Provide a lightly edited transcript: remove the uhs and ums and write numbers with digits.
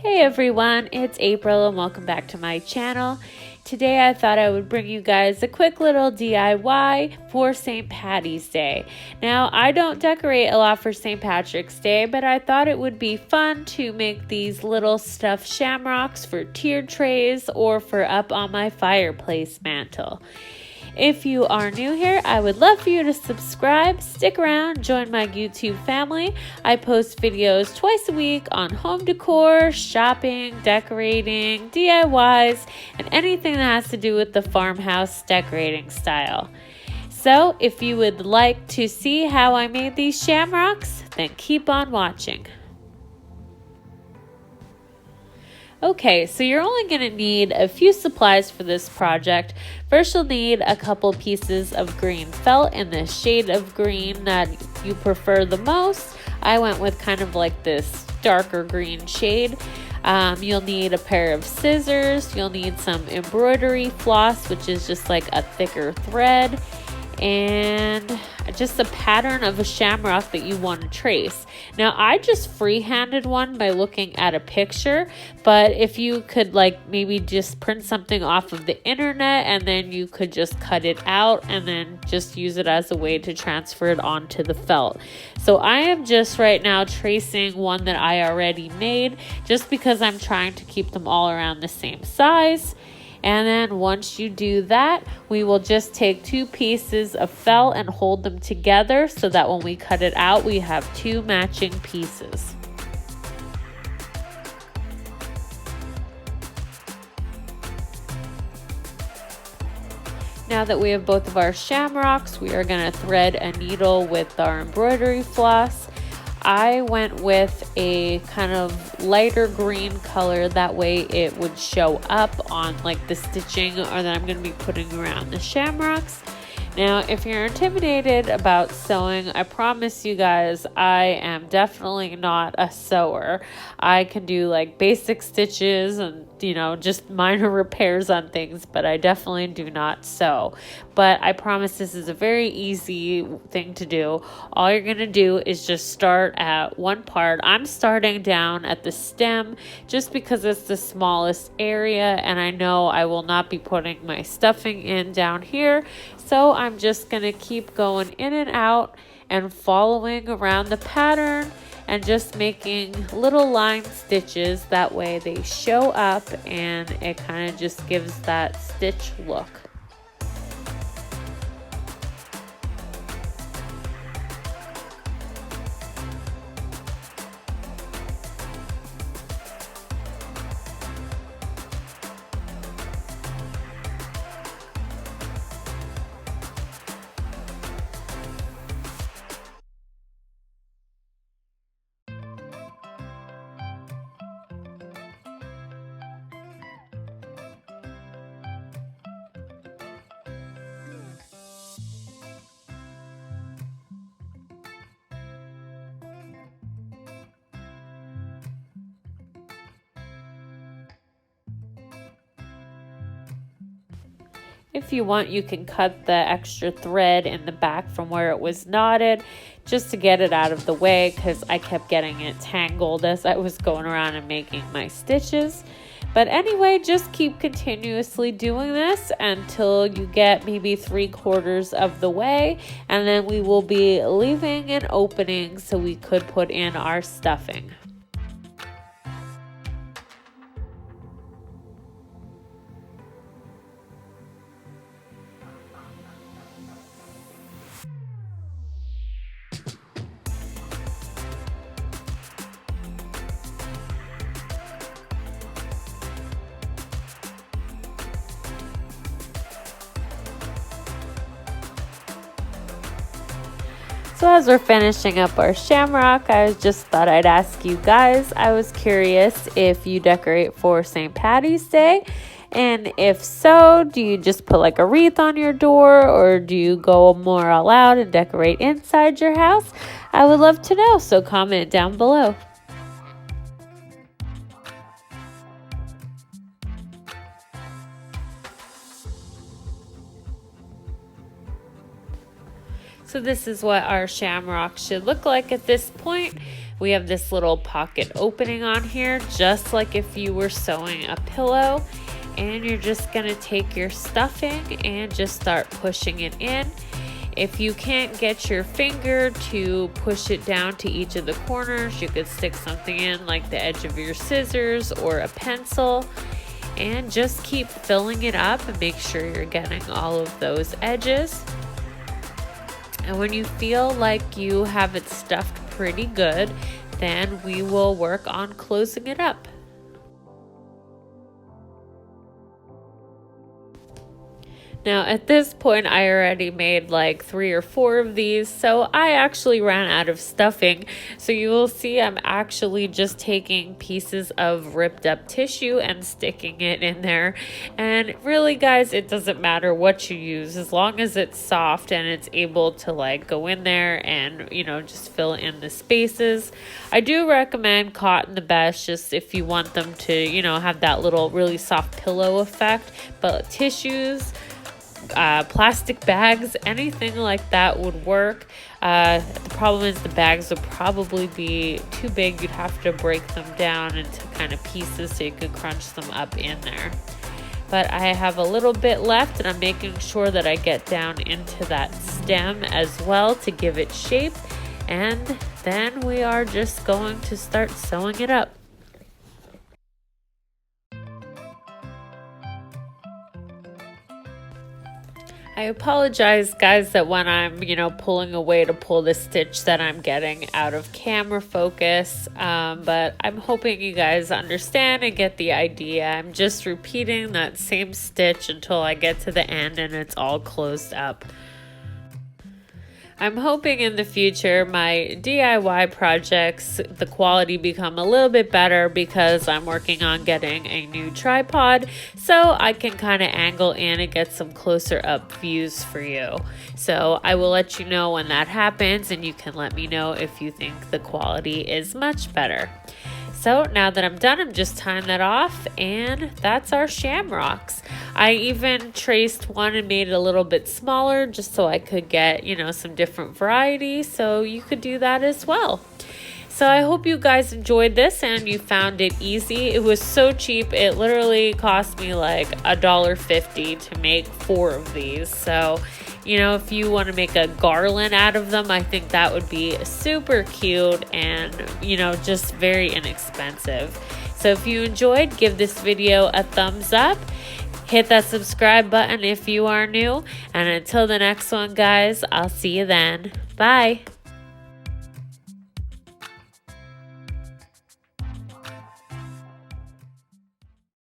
Hey everyone, it's April and welcome back to my channel. Today I thought I would bring you guys a quick little DIY for St. Patty's Day. Now I don't decorate a lot for St. Patrick's Day, but I thought it would be fun to make these little stuffed shamrocks for tiered trays or for up on my fireplace mantle. If you are new here, I would love for you to subscribe, stick around, join my YouTube family. I post videos twice a week on home decor, shopping, decorating, DIYs, and anything that has to do with the farmhouse decorating style. So if you would like to see how I made these shamrocks, then keep on watching. Okay, so you're only going to need a few supplies for this project. First, you'll need a couple pieces of green felt in the shade of green that you prefer the most. I went with kind of like this darker green shade. You'll need a pair of scissors. You'll need some embroidery floss, which is just like a thicker thread, and just a pattern of a shamrock that you want to trace. Now I just freehanded one by looking at a picture, but if you could like maybe just print something off of the internet and then you could just cut it out and then just use it as a way to transfer it onto the felt. So I am just right now tracing one that I already made just because I'm trying to keep them all around the same size. And then once you do that, we will just take two pieces of felt and hold them together so that when we cut it out, we have two matching pieces. Now that we have both of our shamrocks, we are going to thread a needle with our embroidery floss. I went with a kind of lighter green color, that way it would show up on like the stitching or that I'm going to be putting around the shamrocks. Now, if you're intimidated about sewing, I promise you guys, I am definitely not a sewer. I can do like basic stitches and, just minor repairs on things, but I definitely do not sew. But I promise this is a very easy thing to do. All you're going to do is just start at one part. I'm starting down at the stem just because it's the smallest area and I know I will not be putting my stuffing in down here. So I'm just going to keep going in and out and following around the pattern and just making little line stitches. That way they show up and it kind of just gives that stitch look. If you want, you can cut the extra thread in the back from where it was knotted just to get it out of the way because I kept getting it tangled as I was going around and making my stitches. But anyway, just keep continuously doing this until you get maybe 3/4 of the way, and then we will be leaving an opening so we could put in our stuffing. So as we're finishing up our shamrock, I just thought I'd ask you guys, I was curious if you decorate for St. Patty's Day, and if so, do you just put like a wreath on your door or do you go more all out and decorate inside your house? I would love to know, so comment down below. So this is what our shamrock should look like at this point. We have this little pocket opening on here, just like if you were sewing a pillow. And you're just gonna take your stuffing and just start pushing it in. If you can't get your finger to push it down to each of the corners, you could stick something in like the edge of your scissors or a pencil, and just keep filling it up and make sure you're getting all of those edges. And when you feel like you have it stuffed pretty good, then we will work on closing it up. Now at this point I already made like 3 or 4 of these, so I actually ran out of stuffing. So you will see I'm actually just taking pieces of ripped up tissue and sticking it in there. And really guys, it doesn't matter what you use as long as it's soft and it's able to like go in there and, you know, just fill in the spaces. I do recommend cotton the best, just if you want them to, you know, have that little really soft pillow effect. But tissues, plastic bags, anything like that would work. The problem is the bags would probably be too big. You'd have to break them down into kind of pieces so you could crunch them up in there. But I have a little bit left, and I'm making sure that I get down into that stem as well to give it shape. And then we are just going to start sewing it up. I apologize guys that when I'm, you know, pulling away to pull the stitch that I'm getting out of camera focus, but I'm hoping you guys understand and get the idea. I'm just repeating that same stitch until I get to the end and it's all closed up. I'm hoping in the future my DIY projects, the quality become a little bit better because I'm working on getting a new tripod so I can kind of angle in and get some closer up views for you. So I will let you know when that happens, and you can let me know if you think the quality is much better. So now that I'm done, I'm just tying that off, and that's our shamrocks. I even traced one and made it a little bit smaller just so I could get, you know, some different varieties, so you could do that as well. So I hope you guys enjoyed this and you found it easy. It was so cheap. It literally cost me like $1.50 to make 4 of these. So, you know, if you want to make a garland out of them, I think that would be super cute and, you know, just very inexpensive. So if you enjoyed, give this video a thumbs up. Hit that subscribe button if you are new. And until the next one, guys, I'll see you then. Bye.